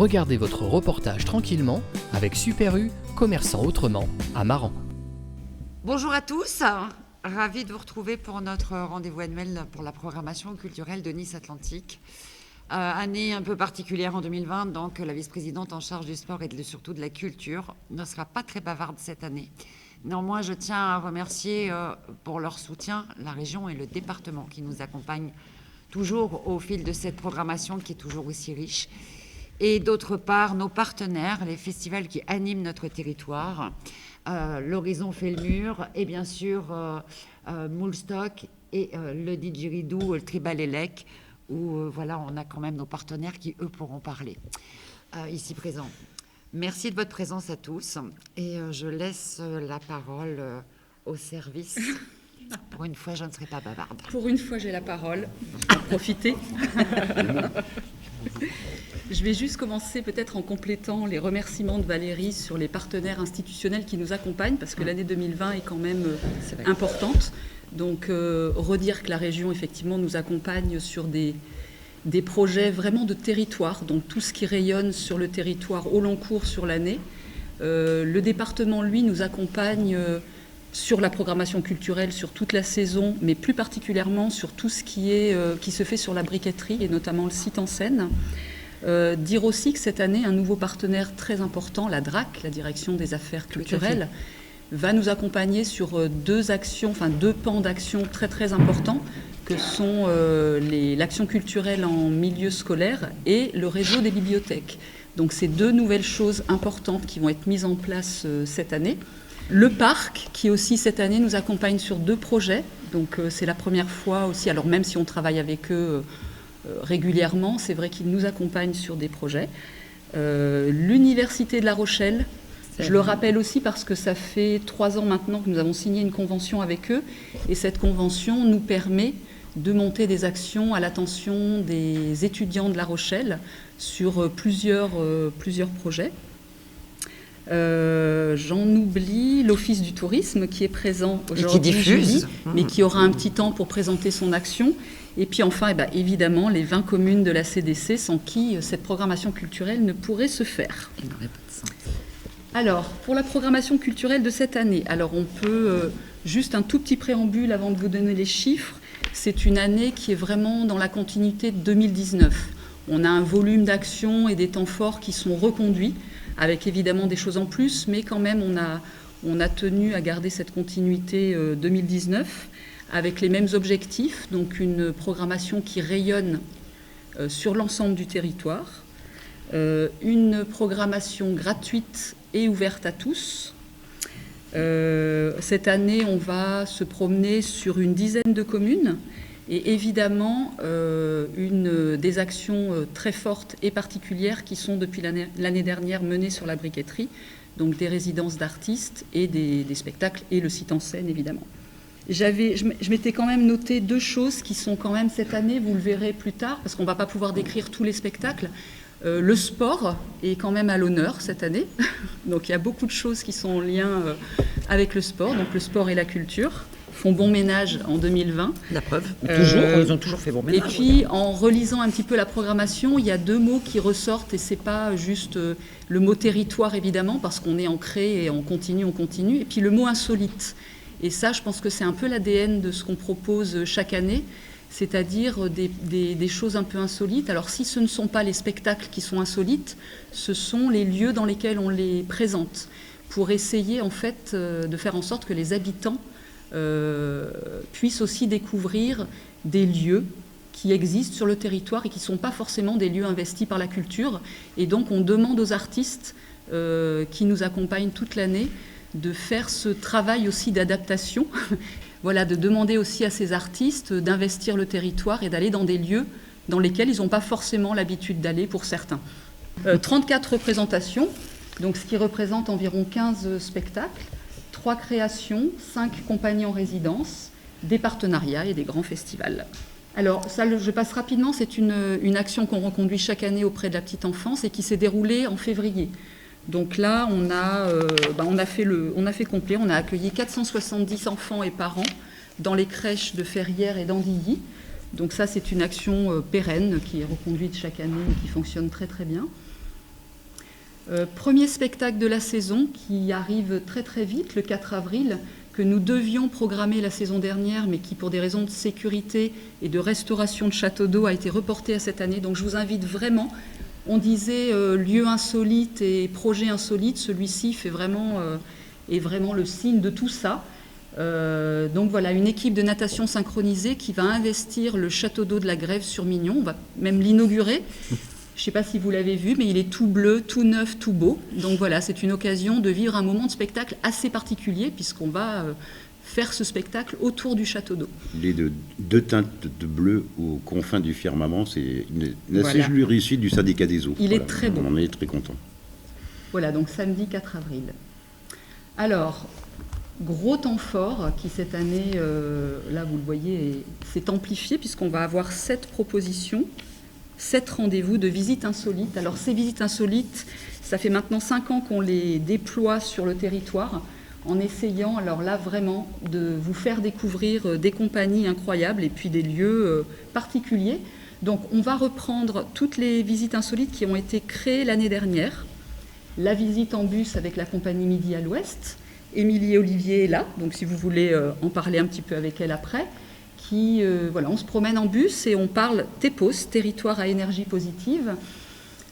regardez votre reportage tranquillement avec Super U, commerçant autrement, à Maran. Bonjour à tous, ravi de vous retrouver pour notre rendez-vous annuel pour la programmation culturelle de Nice Atlantique. Année un peu particulière en 2020, donc la vice-présidente en charge du sport et surtout de la culture ne sera pas très bavarde cette année. Néanmoins, je tiens à remercier pour leur soutien la région et le département qui nous accompagnent toujours au fil de cette programmation qui est toujours aussi riche. Et d'autre part, nos partenaires, les festivals qui animent notre territoire, l'Horizon fait le mur et bien sûr Moulstock et le didgeridoo, le Tribal Elec, où voilà, on a quand même nos partenaires qui, eux, pourront parler ici présents. Merci de votre présence à tous et je laisse la parole au service. Pour une fois, je ne serai pas bavarde. Pour une fois, j'ai la parole. Je vais en profiter. Je vais juste commencer peut-être en complétant les remerciements de Valérie sur les partenaires institutionnels qui nous accompagnent, parce que l'année 2020 est quand même importante. Donc, redire que la région, effectivement, nous accompagne sur des projets vraiment de territoire, donc tout ce qui rayonne sur le territoire au long cours sur l'année. Le département, lui, nous accompagne sur la programmation culturelle, sur toute la saison, mais plus particulièrement sur tout ce qui se fait sur la briqueterie, et notamment le site en Seine. Dire aussi que cette année, un nouveau partenaire très important, la DRAC, la Direction des Affaires Culturelles, va nous accompagner sur deux pans d'action très très importants, que sont l'action culturelle en milieu scolaire et le réseau des bibliothèques. Donc c'est deux nouvelles choses importantes qui vont être mises en place cette année. Le parc, qui aussi cette année nous accompagne sur deux projets, donc c'est la première fois aussi, alors même si on travaille avec eux régulièrement, c'est vrai qu'ils nous accompagnent sur des projets. L'Université de La Rochelle, je le rappelle aussi parce que ça fait 3 ans maintenant que nous avons signé une convention avec eux, et cette convention nous permet de monter des actions à l'attention des étudiants de La Rochelle sur plusieurs projets. J'en oublie l'Office du tourisme qui est présent aujourd'hui, et qui diffuse, mais qui aura un petit temps pour présenter son action. Et puis enfin, évidemment, les 20 communes de la CDC sans qui cette programmation culturelle ne pourrait se faire. Il n'aurait pas de sens. Alors, pour la programmation culturelle de cette année, alors on peut, juste un tout petit préambule avant de vous donner les chiffres, c'est une année qui est vraiment dans la continuité de 2019. On a un volume d'actions et des temps forts qui sont reconduits, avec évidemment des choses en plus, mais quand même on a tenu à garder cette continuité 2019, avec les mêmes objectifs, donc une programmation qui rayonne sur l'ensemble du territoire, une programmation gratuite et ouverte à tous. Cette année, on va se promener sur une dizaine de communes et évidemment des actions très fortes et particulières qui sont depuis l'année dernière menées sur la briqueterie, donc des résidences d'artistes et des spectacles et le site en scène évidemment. Je m'étais quand même noté 2 choses qui sont quand même cette année, vous le verrez plus tard, parce qu'on ne va pas pouvoir décrire tous les spectacles. Le sport est quand même à l'honneur cette année, donc il y a beaucoup de choses qui sont en lien avec le sport, donc le sport et la culture font bon ménage en 2020. La preuve, ils ont toujours fait bon ménage. Et puis en relisant un petit peu la programmation, il y a 2 mots qui ressortent, et c'est pas juste le mot territoire évidemment, parce qu'on est ancré et on continue, et puis le mot insolite. Et ça, je pense que c'est un peu l'ADN de ce qu'on propose chaque année, c'est-à-dire des choses un peu insolites. Alors si ce ne sont pas les spectacles qui sont insolites, ce sont les lieux dans lesquels on les présente, pour essayer en fait de faire en sorte que les habitants puissent aussi découvrir des lieux qui existent sur le territoire et qui ne sont pas forcément des lieux investis par la culture. Et donc on demande aux artistes qui nous accompagnent toute l'année de faire ce travail aussi d'adaptation, voilà, de demander aussi à ces artistes d'investir le territoire et d'aller dans des lieux dans lesquels ils n'ont pas forcément l'habitude d'aller pour certains. 34 représentations, donc ce qui représente environ 15 spectacles, 3 créations, 5 compagnies en résidence, des partenariats et des grands festivals. Alors ça, je passe rapidement, c'est une action qu'on reconduit chaque année auprès de la petite enfance et qui s'est déroulée en février. Donc là, on a fait complet, on a accueilli 470 enfants et parents dans les crèches de Ferrières et d'Andilly. Donc ça, c'est une action pérenne qui est reconduite chaque année et qui fonctionne très très bien. Premier spectacle de la saison qui arrive très très vite, le 4 avril, que nous devions programmer la saison dernière, mais qui, pour des raisons de sécurité et de restauration de château d'eau, a été reporté à cette année. Donc je vous invite vraiment, on disait lieu insolite et projet insolite, celui-ci est vraiment le signe de tout ça. Donc voilà, une équipe de natation synchronisée qui va investir le château d'eau de la Grève sur Mignon. On va même l'inaugurer. Je ne sais pas si vous l'avez vu, mais il est tout bleu, tout neuf, tout beau. Donc voilà, c'est une occasion de vivre un moment de spectacle assez particulier puisqu'on va faire ce spectacle autour du château d'eau. Il est de deux teintes de bleu aux confins du firmament. C'est une assez jolie réussite du syndicat des eaux. Il est très beau. On en est très content. Voilà, donc samedi 4 avril. Alors, gros temps fort qui cette année, là vous le voyez, s'est amplifié puisqu'on va avoir 7 propositions. 7 rendez-vous de visites insolites. Alors ces visites insolites, ça fait maintenant 5 ans qu'on les déploie sur le territoire en essayant, alors là vraiment, de vous faire découvrir des compagnies incroyables et puis des lieux particuliers. Donc on va reprendre toutes les visites insolites qui ont été créées l'année dernière. La visite en bus avec la compagnie Midi à l'Ouest. Émilie Olivier est là, donc si vous voulez en parler un petit peu avec elle après. Voilà, on se promène en bus et on parle TEPOS, territoire à énergie positive.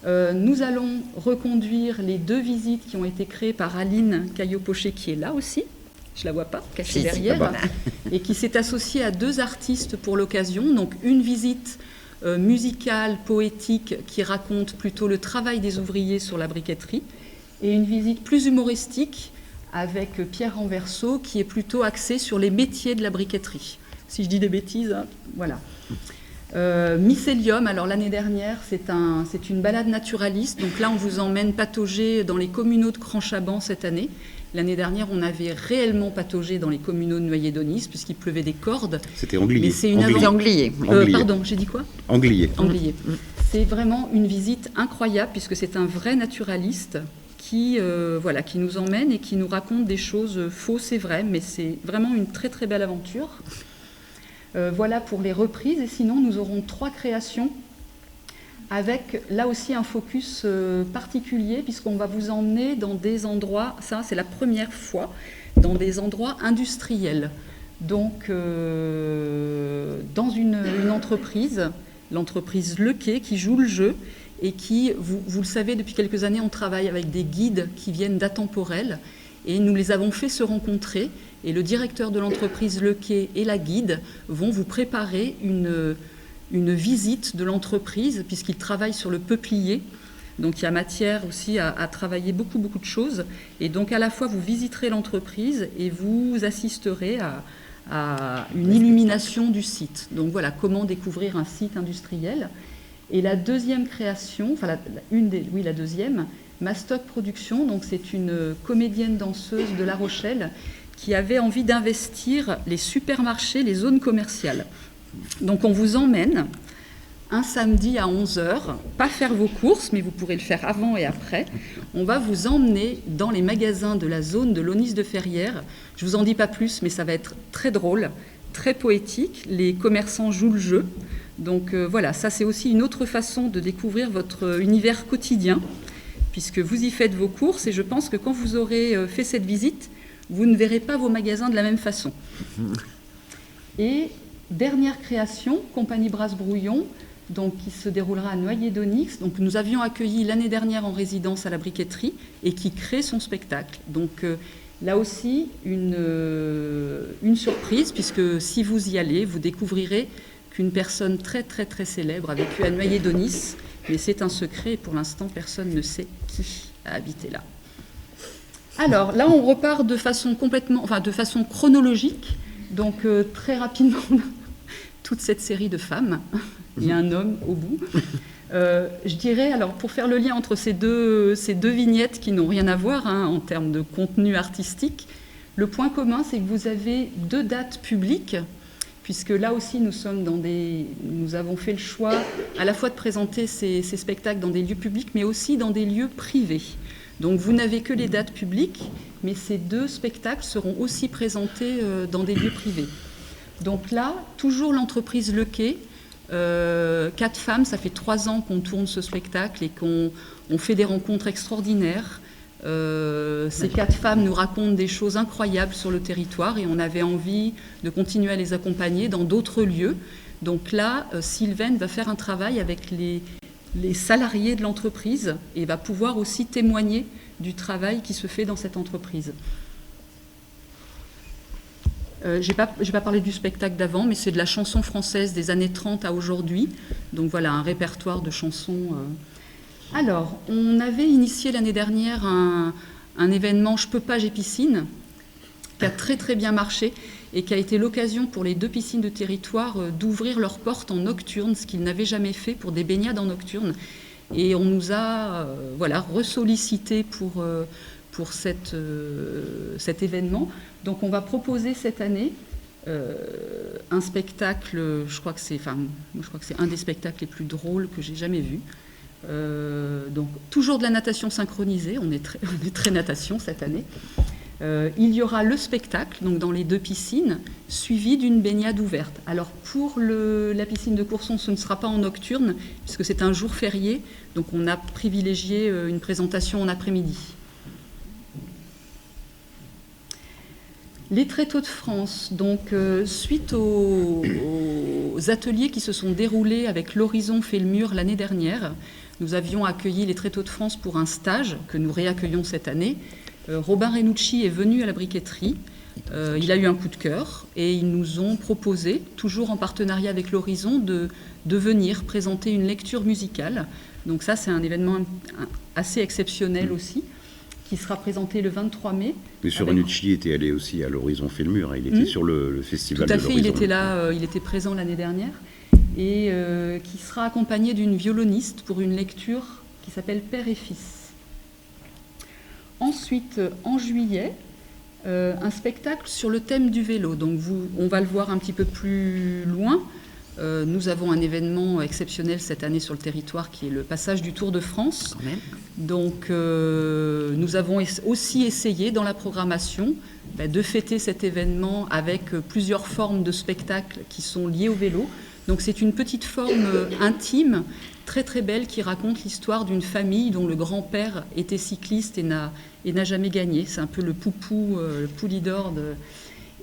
Nous allons reconduire les 2 visites qui ont été créées par Aline Caillot-Pochet, qui est là aussi, je ne la vois pas, cachée derrière, et qui s'est associée à 2 artistes pour l'occasion. Donc une visite musicale, poétique, qui raconte plutôt le travail des ouvriers sur la briqueterie, et une visite plus humoristique avec Pierre Renverseau, qui est plutôt axée sur les métiers de la briqueterie. Si je dis des bêtises, hein, voilà. Mycélium, alors l'année dernière, c'est une balade naturaliste. Donc là, on vous emmène patauger dans les communaux de Cran-Chaban cette année. L'année dernière, on avait réellement pataugé dans les communaux de Noyer-d'Aunis, puisqu'il pleuvait des cordes. C'était Anglier. Mais c'est une Anglier. Pardon, j'ai dit quoi ? Anglier. Anglier. C'est vraiment une visite incroyable, puisque c'est un vrai naturaliste qui nous emmène et qui nous raconte des choses fausses et vraies. Mais c'est vraiment une très très belle aventure. Voilà pour les reprises, et sinon nous aurons 3 créations avec là aussi un focus particulier puisqu'on va vous emmener dans des endroits, ça c'est la première fois, dans des endroits industriels. Donc dans une entreprise, l'entreprise Le Quai qui joue le jeu et qui, vous le savez, depuis quelques années on travaille avec des guides qui viennent d'Atemporel et nous les avons fait se rencontrer. Et le directeur de l'entreprise Le Quai et la guide vont vous préparer une visite de l'entreprise, puisqu'ils travaillent sur le peuplier. Donc il y a matière aussi à travailler beaucoup de choses. Et donc à la fois vous visiterez l'entreprise et vous assisterez à une illumination du site. Donc voilà, comment découvrir un site industriel. Et la deuxième création, enfin la deuxième, Mastock Production, donc c'est une comédienne danseuse de La Rochelle qui avait envie d'investir les supermarchés, les zones commerciales. Donc on vous emmène un samedi à 11h, pas faire vos courses, mais vous pourrez le faire avant et après. On va vous emmener dans les magasins de la zone de l'Aunis de Ferrières. Je ne vous en dis pas plus, mais ça va être très drôle, très poétique. Les commerçants jouent le jeu. Donc voilà, ça c'est aussi une autre façon de découvrir votre univers quotidien, puisque vous y faites vos courses, et je pense que quand vous aurez fait cette visite, vous ne verrez pas vos magasins de la même façon. Et dernière création, Compagnie Brasse-Brouillon, donc, qui se déroulera à Noyer-d'Aunis. Donc, nous avions accueilli l'année dernière en résidence à la briqueterie et qui crée son spectacle. Donc, là aussi, une surprise, puisque si vous y allez, vous découvrirez qu'une personne très, très, très célèbre a vécu à Noyer-d'Aunis. Mais c'est un secret et pour l'instant, personne ne sait qui a habité là. Alors là, on repart de façon chronologique, donc très rapidement, toute cette série de femmes, il y a un homme au bout. Je dirais, alors pour faire le lien entre ces deux vignettes qui n'ont rien à voir en termes de contenu artistique, le point commun, c'est que vous avez 2 dates publiques, puisque là aussi nous avons fait le choix à la fois de présenter ces spectacles dans des lieux publics, mais aussi dans des lieux privés. Donc vous n'avez que les dates publiques, mais ces 2 spectacles seront aussi présentés dans des lieux privés. Donc là, toujours l'entreprise Le Quai 4 femmes, ça fait 3 ans qu'on tourne ce spectacle et qu'on fait des rencontres extraordinaires. Ces 4 femmes nous racontent des choses incroyables sur le territoire et on avait envie de continuer à les accompagner dans d'autres lieux. Donc là, Sylvaine va faire un travail avec les salariés de l'entreprise et va pouvoir aussi témoigner du travail qui se fait dans cette entreprise. Je n'ai pas parlé du spectacle d'avant, mais c'est de la chanson française des années 30 à aujourd'hui. Donc voilà, un répertoire de chansons. Alors, on avait initié l'année dernière un événement Je peux pas, j'ai piscine, qui a très très bien marché et qui a été l'occasion pour les 2 piscines de territoire d'ouvrir leurs portes en nocturne, ce qu'ils n'avaient jamais fait pour des baignades en nocturne. Et on nous a ressollicité pour cet événement. Donc on va proposer cette année un spectacle, je crois que c'est un des spectacles les plus drôles que j'ai jamais vu. Donc toujours de la natation synchronisée, on est très natation cette année. Il y aura le spectacle, donc dans les 2 piscines, suivi d'une baignade ouverte. Alors pour la piscine de Courson, ce ne sera pas en nocturne, puisque c'est un jour férié, donc on a privilégié une présentation en après-midi. Les Tréteaux de France, donc suite aux ateliers qui se sont déroulés avec l'Horizon fait le mur l'année dernière, nous avions accueilli les Tréteaux de France pour un stage que nous réaccueillons cette année. Robin Renucci est venu à la briqueterie, il a eu un coup de cœur et ils nous ont proposé, toujours en partenariat avec l'Horizon, de venir présenter une lecture musicale. Donc ça, c'est un événement assez exceptionnel aussi, qui sera présenté le 23 mai. Monsieur Renucci était allé aussi à l'Horizon fait le mur, il était sur le festival de l'Horizon. Tout à fait, il était là, il était présent l'année dernière, et qui sera accompagné d'une violoniste pour une lecture qui s'appelle Père et Fils. Ensuite, en juillet, un spectacle sur le thème du vélo. Donc on va le voir un petit peu plus loin. Nous avons un événement exceptionnel cette année sur le territoire qui est le passage du Tour de France. Quand même. Donc nous avons aussi essayé dans la programmation de fêter cet événement avec plusieurs formes de spectacles qui sont liés au vélo. Donc c'est une petite forme intime, très très belle, qui raconte l'histoire d'une famille dont le grand-père était cycliste et n'a jamais gagné. C'est un peu le poupou, le poulidor.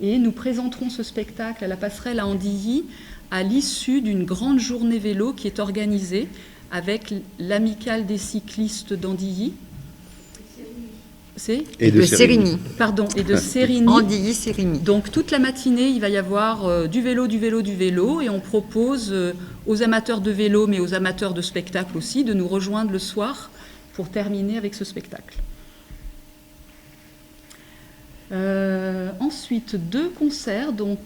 Et nous présenterons ce spectacle à la passerelle à Andilly à l'issue d'une grande journée vélo qui est organisée avec l'amicale des cyclistes d'Andilly. Et de Sérigny. Pardon, et de Sérigny. Andilly, Sérigny. Donc toute la matinée, il va y avoir du vélo, et on propose aux amateurs de vélo, mais aux amateurs de spectacle aussi, de nous rejoindre le soir pour terminer avec ce spectacle. Ensuite, 2 concerts, donc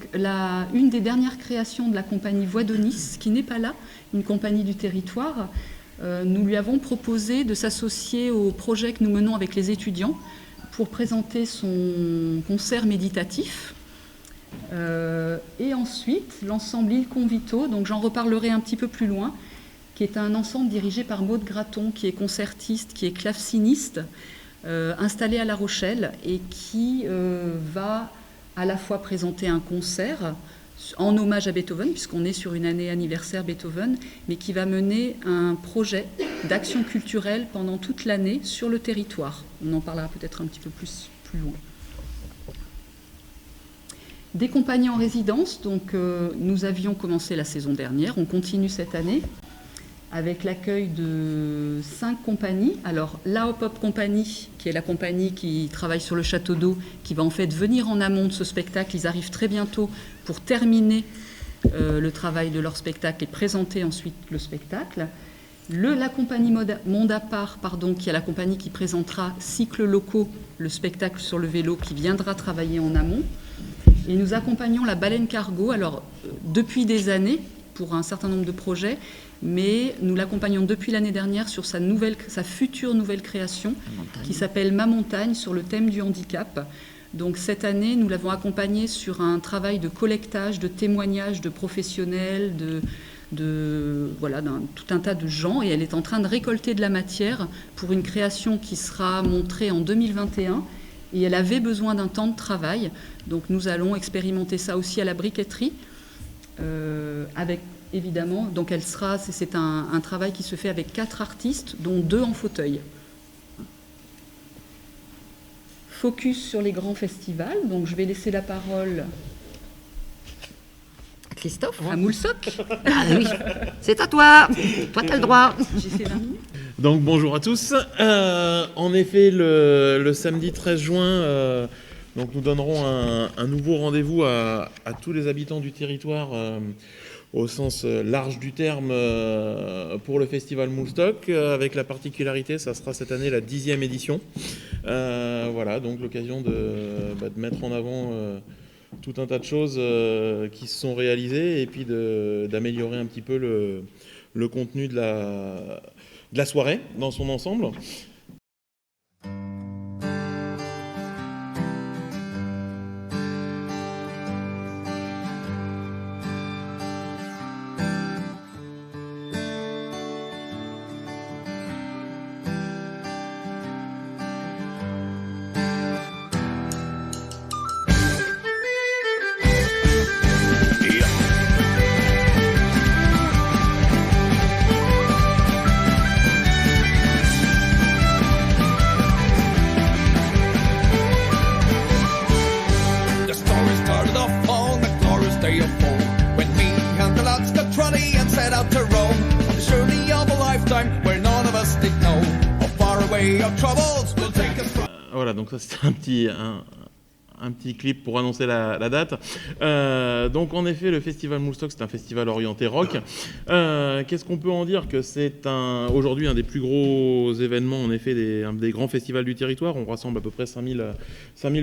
une des dernières créations de la compagnie Voix de Nice, qui n'est pas là, une compagnie du territoire. Nous lui avons proposé de s'associer au projet que nous menons avec les étudiants pour présenter son concert méditatif. Et ensuite, l'ensemble Il Convito, donc j'en reparlerai un petit peu plus loin, qui est un ensemble dirigé par Maude Graton, qui est concertiste, qui est claveciniste, installé à La Rochelle et qui va à la fois présenter un concert en hommage à Beethoven, puisqu'on est sur une année anniversaire Beethoven, mais qui va mener un projet d'action culturelle pendant toute l'année sur le territoire. On en parlera peut-être un petit peu plus loin. Des compagnies en résidence, donc nous avions commencé la saison dernière, on continue cette année avec l'accueil de 5 compagnies. Alors, la Hop-Hop Company, qui est la compagnie qui travaille sur le château d'eau, qui va en fait venir en amont de ce spectacle. Ils arrivent très bientôt pour terminer le travail de leur spectacle et présenter ensuite le spectacle. La compagnie Monde à part, qui est la compagnie qui présentera Cycles locaux, le spectacle sur le vélo, qui viendra travailler en amont. Et nous accompagnons la Baleine Cargo, alors depuis des années, pour un certain nombre de projets, mais nous l'accompagnons depuis l'année dernière sur sa future nouvelle création qui s'appelle Ma Montagne, sur le thème du handicap. Donc cette année, nous l'avons accompagnée sur un travail de collectage, de témoignages de professionnels, d'un tout un tas de gens, et elle est en train de récolter de la matière pour une création qui sera montrée en 2021, et elle avait besoin d'un temps de travail. Donc nous allons expérimenter ça aussi à la briqueterie, avec évidemment. Donc c'est un travail qui se fait avec 4 artistes, dont 2 en fauteuil. Focus sur les grands festivals. Donc je vais laisser la parole Christophe à Moulsock. Ah oui, c'est à toi. Toi, tu as le droit. J'ai fait 20 minutes. Donc bonjour à tous. En effet, le samedi 13 juin, donc nous donnerons un nouveau rendez-vous à tous les habitants du territoire au sens large du terme pour le festival Moulstock, avec la particularité, ça sera cette année la 10e édition. Voilà, donc l'occasion de mettre en avant tout un tas de choses qui se sont réalisées et puis d'améliorer un petit peu le contenu de la soirée dans son ensemble. Voilà, donc ça c'était un petit clip pour annoncer la date. Donc en effet, le festival Moulstock, c'est un festival orienté rock. Qu'est-ce qu'on peut en dire? Que c'est aujourd'hui un des plus gros événements, en effet, un des grands festivals du territoire. On rassemble à peu près 5000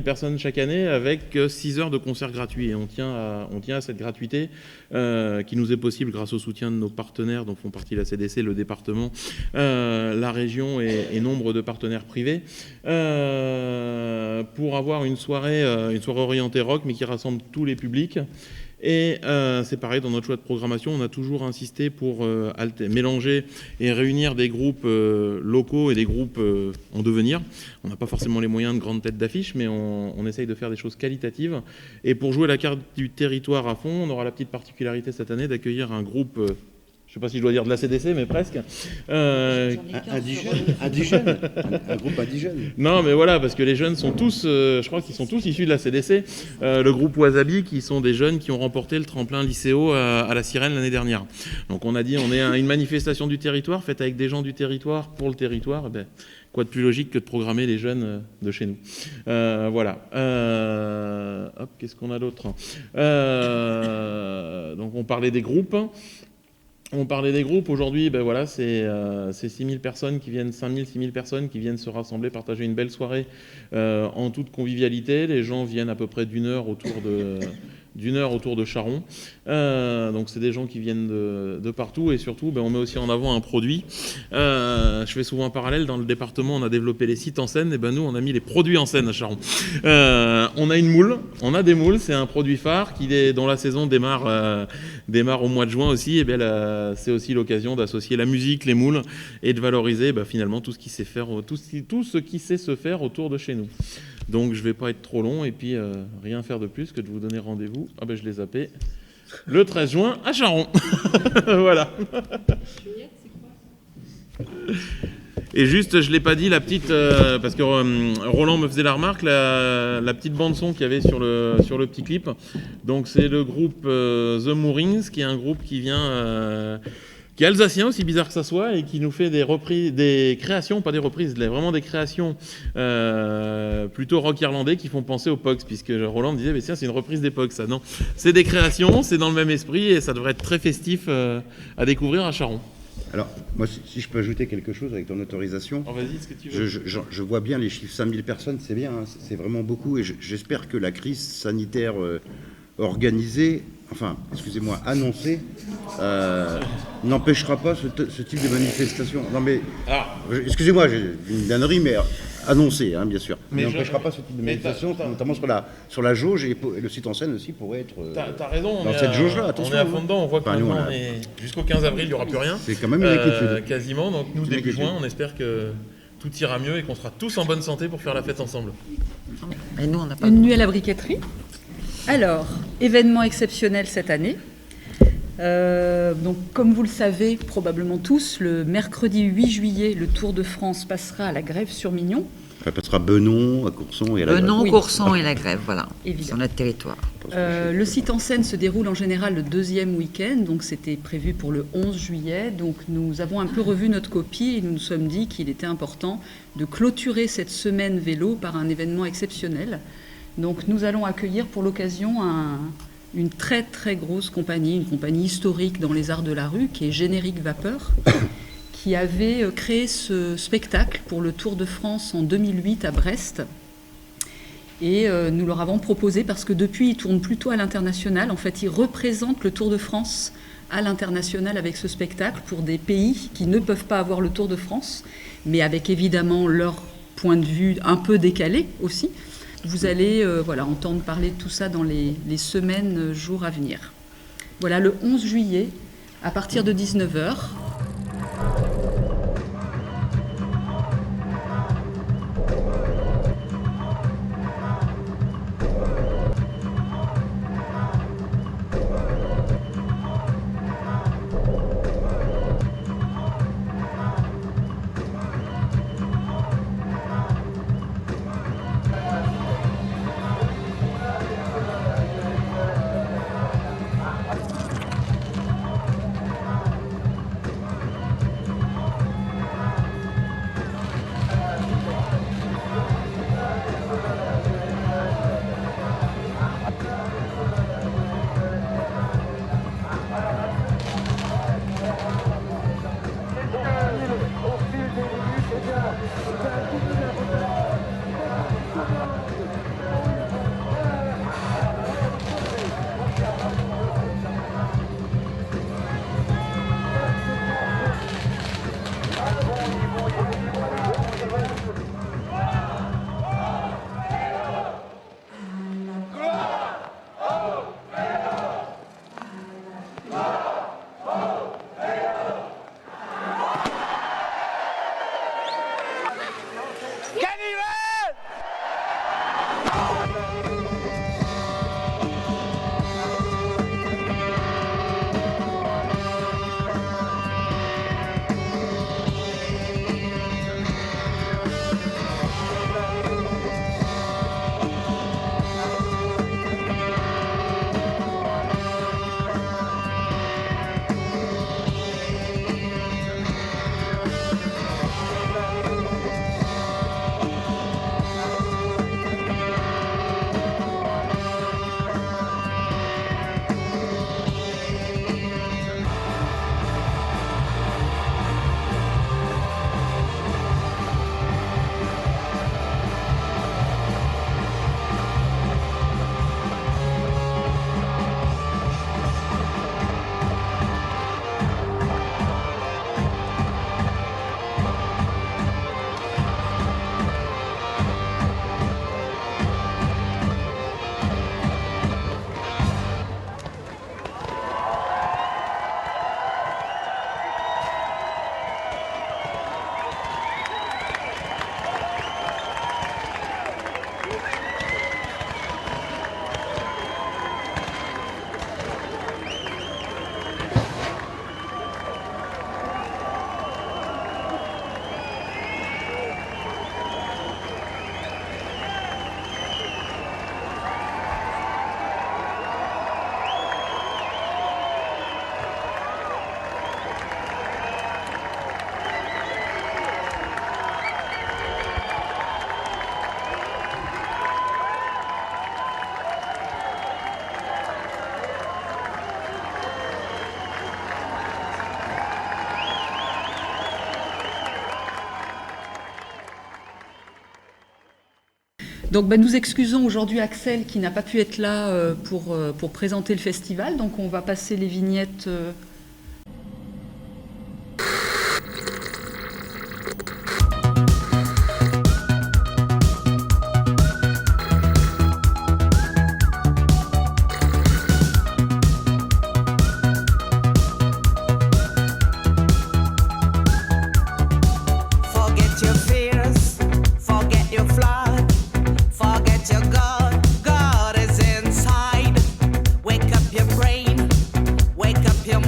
personnes chaque année avec 6 heures de concerts gratuits. Et on tient à cette gratuité qui nous est possible grâce au soutien de nos partenaires dont font partie la CDC, le département, la région et nombre de partenaires privés pour avoir une soirée orientée rock, mais qui rassemble tous les publics. Et c'est pareil, dans notre choix de programmation, on a toujours insisté pour mélanger et réunir des groupes locaux et des groupes en devenir. On n'a pas forcément les moyens de grandes têtes d'affiche, mais on essaye de faire des choses qualitatives. Et pour jouer la carte du territoire à fond, on aura la petite particularité cette année d'accueillir un groupe... je ne sais pas si je dois dire de la CDC, mais presque. Indigène. Un groupe indigène. Non, mais voilà, parce que les jeunes sont tous, je crois qu'ils sont tous issus de la CDC. Le groupe Wasabi, qui sont des jeunes qui ont remporté le tremplin lycéo à la Sirène l'année dernière. Donc on a dit, on est une manifestation du territoire, faite avec des gens du territoire pour le territoire. Et ben, quoi de plus logique que de programmer les jeunes de chez nous. Voilà. Hop, qu'est-ce qu'on a d'autre? Donc on parlait des groupes. Aujourd'hui, ben voilà, c'est 6000 personnes qui viennent, 5000, 6000 personnes qui viennent se rassembler, partager une belle soirée en toute convivialité. Les gens viennent à peu près d'une heure autour de Charron. Donc c'est des gens qui viennent de partout et surtout on met aussi en avant un produit. Je fais souvent un parallèle, dans le département on a développé les sites en scène, et nous on a mis les produits en scène à Charron. On a des moules, c'est un produit phare dont la saison démarre au mois de juin aussi. Et c'est aussi l'occasion d'associer la musique, les moules et de valoriser finalement tout ce qui sait se faire autour de chez nous. Donc je ne vais pas être trop long et puis rien faire de plus que de vous donner rendez-vous. Je l'ai zappé. Le 13 juin à Charron. Voilà. Juliette, c'est quoi? Et juste, je ne l'ai pas dit, la petite, parce que Roland me faisait la remarque, la petite bande-son qu'il y avait sur le petit clip. Donc c'est le groupe The Moorings, qui est un groupe qui vient... qui est alsacien, aussi bizarre que ça soit, et qui nous fait des créations, pas des reprises, vraiment des créations plutôt rock irlandais qui font penser aux Pogs, puisque Roland me disait, mais tiens, c'est une reprise des Pogs, ça. Non, c'est des créations, c'est dans le même esprit, et ça devrait être très festif à découvrir à Charron. Alors, moi, si je peux ajouter quelque chose avec ton autorisation. Oh, vas-y, ce que tu veux. Je vois bien les chiffres 5000 personnes, c'est bien, hein, c'est vraiment beaucoup, et j'espère que la crise sanitaire organisée, annoncée, n'empêchera pas ce type de manifestation. Non mais, excusez-moi, j'ai une dannerie, mais annoncée, hein, bien sûr. Mais n'empêchera pas ce type de manifestation, notamment sur la jauge, et le site en scène aussi pourrait être t'as raison, dans cette jauge-là, attention. On est à fond dedans, on voit que jusqu'au 15 avril, il n'y aura plus rien. C'est quand même une inquiétude. Quasiment, donc nous, début juin, on espère que tout ira mieux et qu'on sera tous en bonne santé pour faire la fête ensemble. Et nous, on n'a pas... Une nuit à la briqueterie. Alors, événement exceptionnel cette année. Donc, comme vous le savez probablement tous, le mercredi 8 juillet, le Tour de France passera à la Grève-sur-Mignon. Ça passera Benon, à Courson et à la Grève. Benon, Courson et la Grève, voilà, Évidemment. sur notre territoire. Le site en scène se déroule en général le 2e week-end, donc c'était prévu pour le 11 juillet. Donc nous avons un peu revu notre copie et nous nous sommes dit qu'il était important de clôturer cette semaine vélo par un événement exceptionnel. Donc nous allons accueillir pour l'occasion une très très grosse compagnie, une compagnie historique dans les arts de la rue qui est Générique Vapeur, qui avait créé ce spectacle pour le Tour de France en 2008 à Brest. Et nous leur avons proposé, parce que depuis ils tournent plutôt à l'international, en fait ils représentent le Tour de France à l'international avec ce spectacle pour des pays qui ne peuvent pas avoir le Tour de France, mais avec évidemment leur point de vue un peu décalé aussi. Vous allez entendre parler de tout ça dans les semaines, jours à venir. Voilà, le 11 juillet, à partir de 19h. Donc nous excusons aujourd'hui Axel qui n'a pas pu être là pour présenter le festival. Donc on va passer les vignettes. Wake up your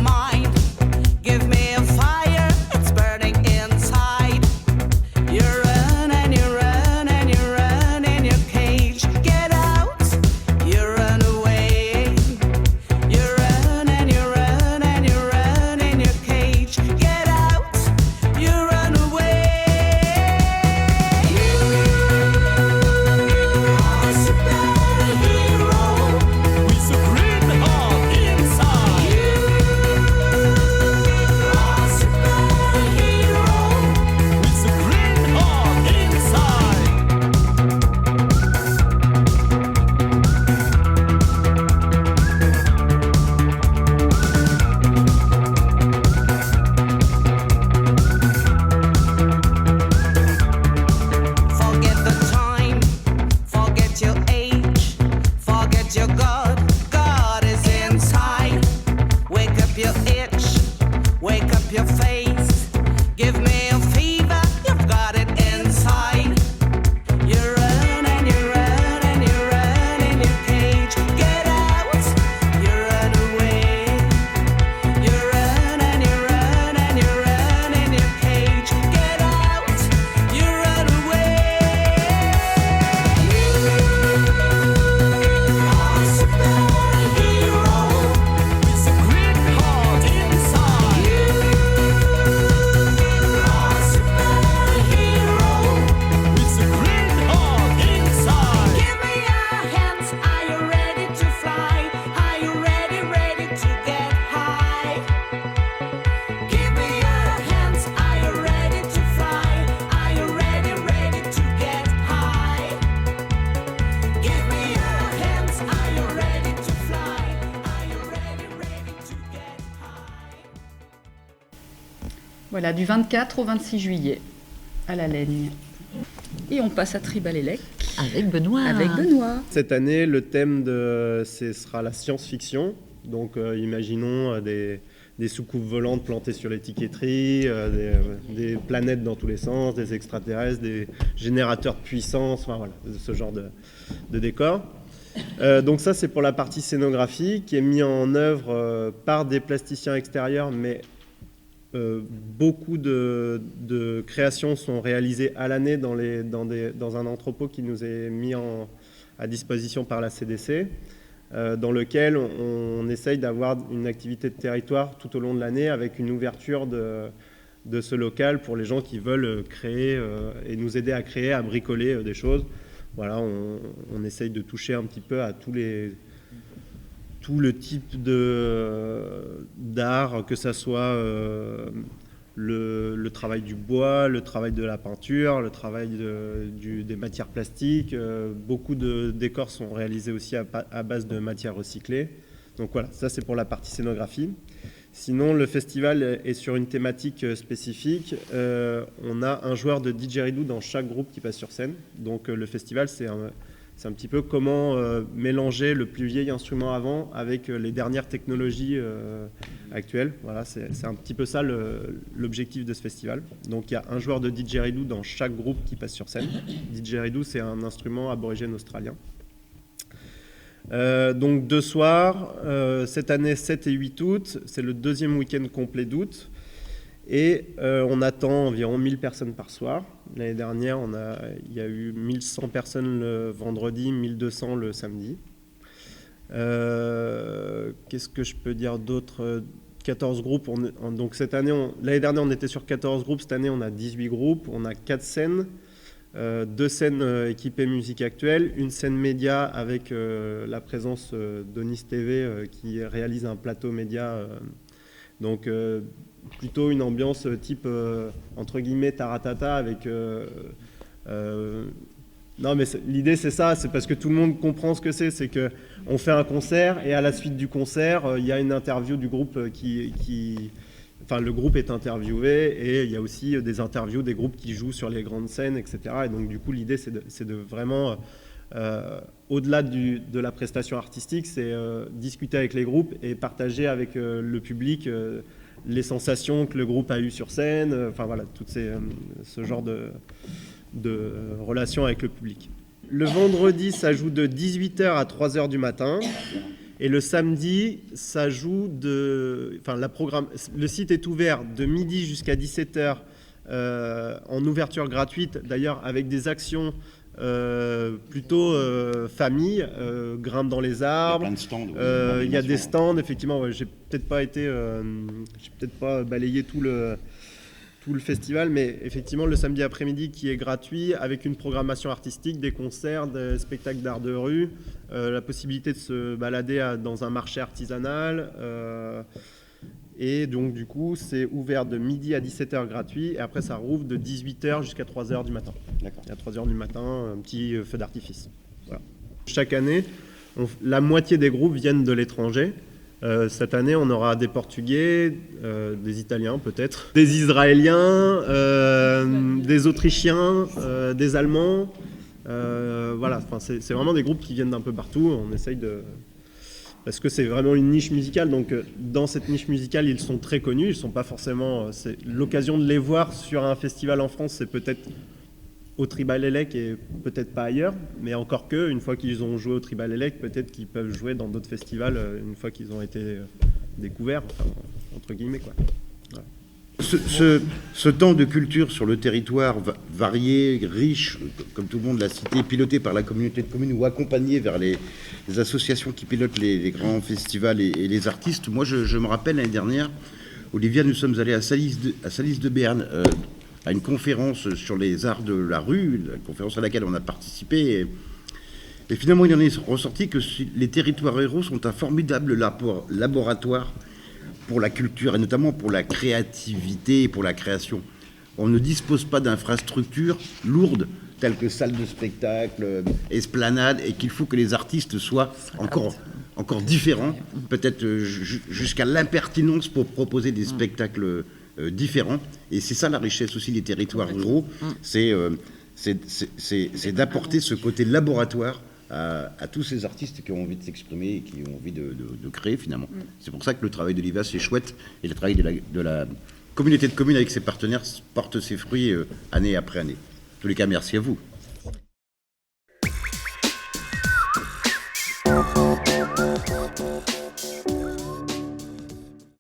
Voilà, du 24 au 26 juillet, à la Laigne. Et on passe à Tribalélec. Avec Benoît. Cette année, le thème sera la science-fiction. Donc, imaginons des soucoupes volantes plantées sur l'étiqueterie, des planètes dans tous les sens, des extraterrestres, des générateurs de puissance, enfin voilà, ce genre de décor. Donc ça, c'est pour la partie scénographie qui est mise en œuvre par des plasticiens extérieurs, mais beaucoup de créations sont réalisées à l'année dans un entrepôt qui nous est mis à disposition par la CDC, dans lequel on essaye d'avoir une activité de territoire tout au long de l'année avec une ouverture de ce local pour les gens qui veulent créer et nous aider à créer, à bricoler des choses. Voilà, on essaye de toucher un petit peu à tout le type d'art, que ça soit le travail du bois, le travail de la peinture, le travail des matières plastiques. Beaucoup de décors sont réalisés aussi à base de matières recyclées. Donc voilà, ça c'est pour la partie scénographie. Sinon, le festival est sur une thématique spécifique. On a un joueur de didgeridoo dans chaque groupe qui passe sur scène. Donc le festival, c'est un petit peu comment mélanger le plus vieil instrument avant avec les dernières technologies actuelles. Voilà, c'est un petit peu ça l'objectif de ce festival. Donc il y a un joueur de didgeridoo dans chaque groupe qui passe sur scène. Didgeridoo, c'est un instrument aborigène australien. Donc 2 soirs, cette année 7 et 8 août, c'est le 2e week-end complet d'août. Et on attend environ 1000 personnes par soir. L'année dernière, il y a eu 1100 personnes le vendredi, 1200 le samedi. Qu'est-ce que je peux dire d'autre ? 14 groupes. Donc cette année, l'année dernière, on était sur 14 groupes. Cette année, on a 18 groupes. On a 4 scènes. 2 scènes équipées musique actuelle. Une scène média avec la présence d'Onis TV qui réalise un plateau média. Donc plutôt une ambiance type entre guillemets taratata avec non mais l'idée c'est ça, c'est parce que tout le monde comprend ce que c'est que on fait un concert et à la suite du concert il y a une interview du groupe enfin le groupe est interviewé et il y a aussi des interviews des groupes qui jouent sur les grandes scènes, etc. Et donc du coup l'idée c'est de vraiment au-delà de la prestation artistique, c'est discuter avec les groupes et partager avec le public les sensations que le groupe a eues sur scène, enfin voilà, tout ce genre de relations avec le public. Le vendredi, ça joue de 18h à 3h du matin. Et le samedi, ça joue le site est ouvert de midi jusqu'à 17h en ouverture gratuite, d'ailleurs avec des actions plutôt famille, grimpe dans les arbres. Il y a plein de stands. Il y a des stands, effectivement. Ouais, j'ai peut-être pas balayé tout le festival, mais effectivement le samedi après-midi qui est gratuit avec une programmation artistique, des concerts, des spectacles d'art de rue, la possibilité de se balader dans un marché artisanal. Et donc du coup c'est ouvert de midi à 17h gratuit et après ça rouvre de 18h jusqu'à 3h du matin. D'accord. À 3h du matin, un petit feu d'artifice. Voilà. Chaque année, la moitié des groupes viennent de l'étranger. Cette année, on aura des Portugais, des Italiens peut-être, des Israéliens, des Autrichiens, des Allemands. Voilà, enfin, c'est vraiment des groupes qui viennent d'un peu partout. On essaye parce que c'est vraiment une niche musicale, donc dans cette niche musicale, ils sont très connus. Ils sont pas forcément. C'est l'occasion de les voir sur un festival en France, c'est peut-être au Tribalélec et peut-être pas ailleurs, mais encore que, une fois qu'ils ont joué au Tribalélec, peut-être qu'ils peuvent jouer dans d'autres festivals une fois qu'ils ont été découverts, enfin, entre guillemets, quoi. Voilà. Ce temps de culture sur le territoire varié, riche, comme tout le monde l'a cité, piloté par la communauté de communes ou accompagné vers les associations qui pilotent les grands festivals et les artistes. Moi, je me rappelle l'année dernière, Olivia, nous sommes allés à Salis de Béarn, à une conférence sur les arts de la rue, la conférence à laquelle on a participé. Et finalement, il en est ressorti que les territoires héros sont un formidable laboratoire pour la culture et notamment pour la créativité et pour la création. On ne dispose pas d'infrastructures lourdes telles que salles de spectacle, esplanades, et qu'il faut que les artistes soient encore différents, peut-être jusqu'à l'impertinence pour proposer des spectacles différents. Et c'est ça la richesse aussi des territoires ruraux, c'est d'apporter ce côté laboratoire à tous ces artistes qui ont envie de s'exprimer et qui ont envie de créer finalement. C'est pour ça que le travail de l'IVAS est chouette et le travail de la communauté de communes avec ses partenaires porte ses fruits année après année. En tous les cas, merci à vous.